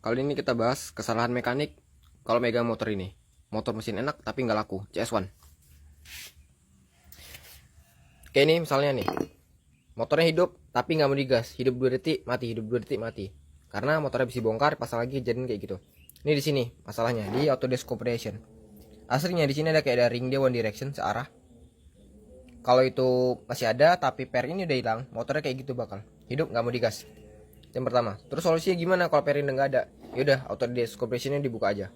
Kali ini kita bahas kesalahan mekanik kalau megang motor ini. Motor mesin enak tapi nggak laku, CS1. Kayak ini misalnya nih, motornya hidup tapi nggak mau digas. Hidup 2 detik mati, hidup 2 detik mati. Karena motornya bisa bongkar, pasang lagi jadiin kayak gitu. Ini di sini masalahnya di Autodesk Corporation. Aslinya di sini ada kayak ada ring dia one direction searah. Kalau itu masih ada tapi pair ini udah hilang, motornya kayak gitu bakal hidup nggak mau digas. Yang pertama. Terus solusinya gimana kalau pair ini nggak ada? Yaudah, Autodesk Corporation-nya dibuka aja.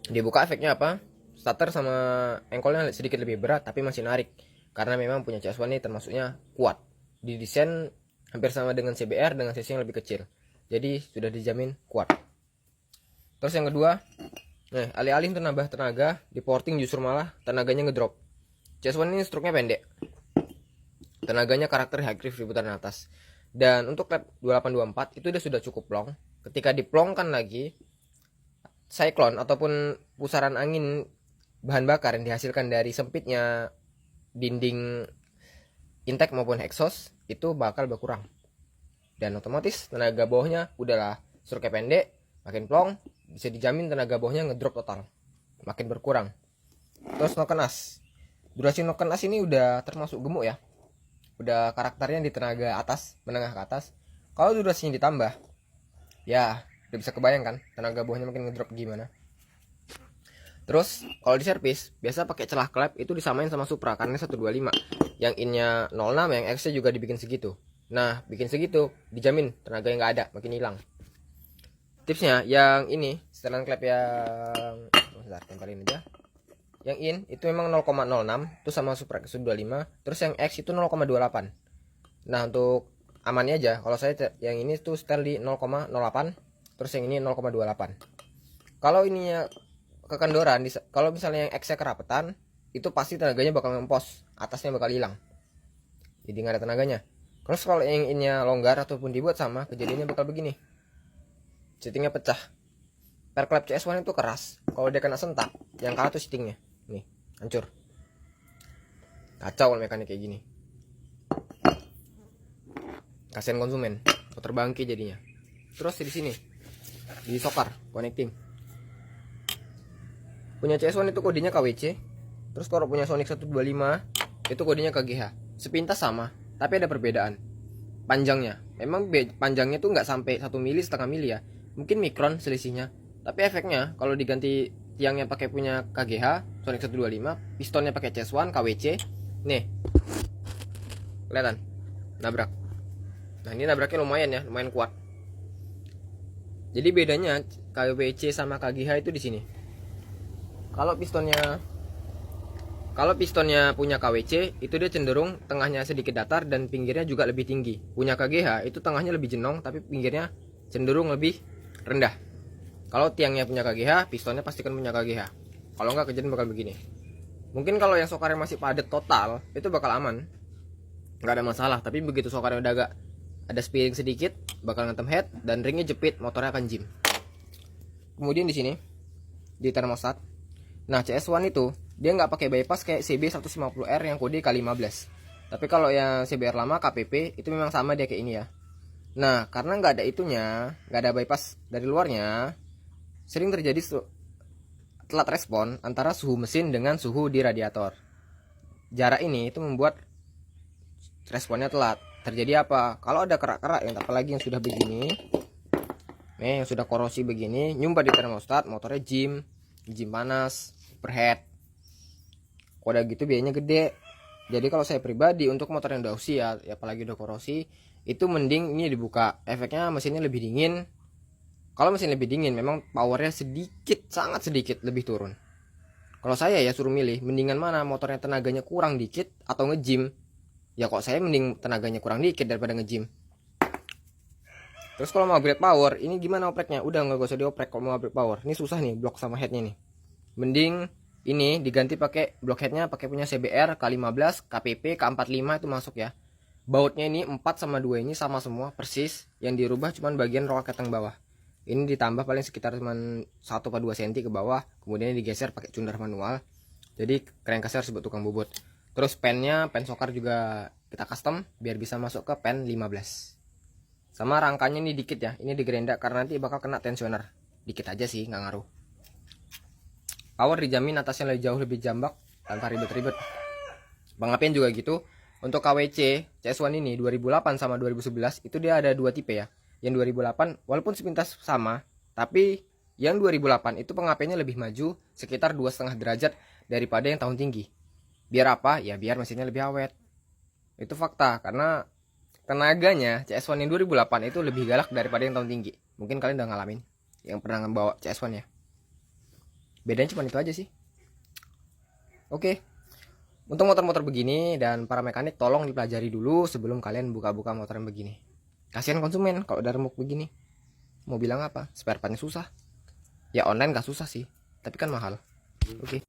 Dibuka efeknya apa? Starter sama engkolnya sedikit lebih berat tapi masih narik. Karena memang punya CS1 ini termasuknya kuat. Didesain hampir sama dengan CBR dengan sisi yang lebih kecil. Jadi sudah dijamin kuat. Terus yang kedua, alih-alih untuk nambah tenaga, di porting justru malah tenaganya ngedrop. CS1 ini struknya pendek. Tenaganya karakter high grip di putaran atas. Dan untuk lap 2824 itu dia sudah cukup long. Ketika diplongkan lagi, cyclone ataupun pusaran angin bahan bakar yang dihasilkan dari sempitnya dinding intake maupun exhaust itu bakal berkurang. Dan otomatis tenaga bawahnya udahlah struknya pendek, makin plong, bisa dijamin tenaga bawahnya ngedrop total, makin berkurang. Terus noken as. Durasi noken as ini udah termasuk gemuk ya. Udah karakternya di tenaga atas, menengah ke atas. Kalau durasinya ditambah, ya udah bisa kebayang kan tenaga bawahnya makin ngedrop gimana. Terus kalau di servis biasa pakai celah klep itu disamain sama Supra karena 125. Yang innya 06, yang X-nya juga dibikin segitu. Nah, bikin segitu dijamin tenaga yang nggak ada makin hilang. Tipsnya yang ini setelan klep yang bentar, tempelin aja. Yang in itu memang 0,06 itu sama Supra 125, terus yang X itu 0,28. Nah, untuk amannya aja kalau saya yang ini tuh setel di 0,08, terus yang ini 0,28. Kalau ininya kekendoran, kalau misalnya yang X-nya kerapetan, itu pasti tenaganya bakal ngempos, atasnya bakal hilang. Jadi nggak ada tenaganya. Terus kalau yang innya longgar ataupun dibuat sama, kejadiannya bakal begini. Settingnya pecah. Per klep CS1 itu keras. Kalau dia kena sentak, yang kalah tuh settingnya. Nih, hancur. Kacau kalau mekanik kayak gini. Kasihan konsumen, puter bangke jadinya. Terus di sini, di sokar connecting. Punya CS1 itu kodenya KWC. Terus kalau punya Sonic 125 itu kodenya KGH. Sepintas sama, tapi ada perbedaan. Panjangnya, memang panjangnya tuh nggak sampai 1 mili, setengah mili ya. Mungkin mikron selisihnya. Tapi efeknya kalau diganti tiangnya pakai punya KGH Sonic 125, pistonnya pakai CS1 KWC. Nih. Kelihatan? Nabrak. Nah, ini nabraknya lumayan ya, lumayan kuat. Jadi bedanya KWC sama KGH itu di sini. Kalau pistonnya punya KWC, itu dia cenderung tengahnya sedikit datar dan pinggirnya juga lebih tinggi. Punya KGH itu tengahnya lebih jenong tapi pinggirnya cenderung lebih rendah. Kalau tiangnya punya KGH, pistonnya pastikan punya KGH. Kalau nggak kejadian bakal begini. Mungkin kalau yang sokarnya masih padat total, itu bakal aman, nggak ada masalah. Tapi begitu sokarnya udah agak ada spilling sedikit, bakal ngantem head dan ringnya jepit, motornya akan jim. Kemudian di sini di termostat. Nah, CS1 itu dia nggak pakai bypass kayak CB150R yang kode K15. Tapi kalau yang CBR lama KPP itu memang sama dia kayak ini ya. Nah, karena nggak ada itunya, nggak ada bypass dari luarnya, sering terjadi telat respon antara suhu mesin dengan suhu di radiator. Jarak ini itu membuat responnya telat. Terjadi apa? Kalau ada kerak-kerak yang apalagi yang sudah begini, yang sudah korosi begini, nyumbat di termostat, motornya jim panas, overhead. Udah gitu biayanya gede. Jadi kalau saya pribadi untuk motor yang udah usia, apalagi udah korosi, itu mending ini dibuka. Efeknya mesinnya lebih dingin. Kalau mesin lebih dingin, memang powernya sedikit, sangat sedikit lebih turun. Kalau saya ya suruh milih, mendingan mana motornya tenaganya kurang dikit atau nge-gym. Ya kok saya mending tenaganya kurang dikit daripada nge-gym. Terus kalau mau upgrade power, ini gimana opreknya? Udah nggak usah dioprek kalau mau upgrade power. Ini susah nih blok sama headnya nih. Mending ini diganti pakai blok headnya pakai punya CBR K15, KPP, K45 itu masuk ya. Bautnya ini 4 sama 2 ini sama semua persis. Yang dirubah cuman bagian roll keteng bawah. Ini ditambah paling sekitar cuman 1 atau 2 cm ke bawah. Kemudian digeser pakai cundar manual. Jadi crankcase harus bentuk tukang bobot. Terus pennya, pen sokar juga kita custom biar bisa masuk ke pen 15. Sama rangkanya ini dikit ya, ini digerendak karena nanti bakal kena tensioner. Dikit aja sih, nggak ngaruh. Power dijamin atasnya jauh lebih jambak tanpa ribet-ribet. Pengapian juga gitu. Untuk KWC CS1 ini 2008 sama 2011 itu dia ada dua tipe ya. Yang 2008 walaupun sepintas sama, tapi yang 2008 itu pengapiannya lebih maju sekitar 2,5 derajat daripada yang tahun tinggi. Biar apa? Ya biar mesinnya lebih awet. Itu fakta karena tenaganya CS1 yang 2008 itu lebih galak daripada yang tahun tinggi. Mungkin kalian udah ngalamin yang pernah bawa CS1 ya. Bedanya cuma itu aja sih. Oke. Untuk motor-motor begini dan para mekanik tolong dipelajari dulu sebelum kalian buka-buka motor yang begini. Kasihan konsumen kalau udah remuk begini. Mau bilang apa? Spare partnya susah. Ya online gak susah sih, tapi kan mahal. Oke.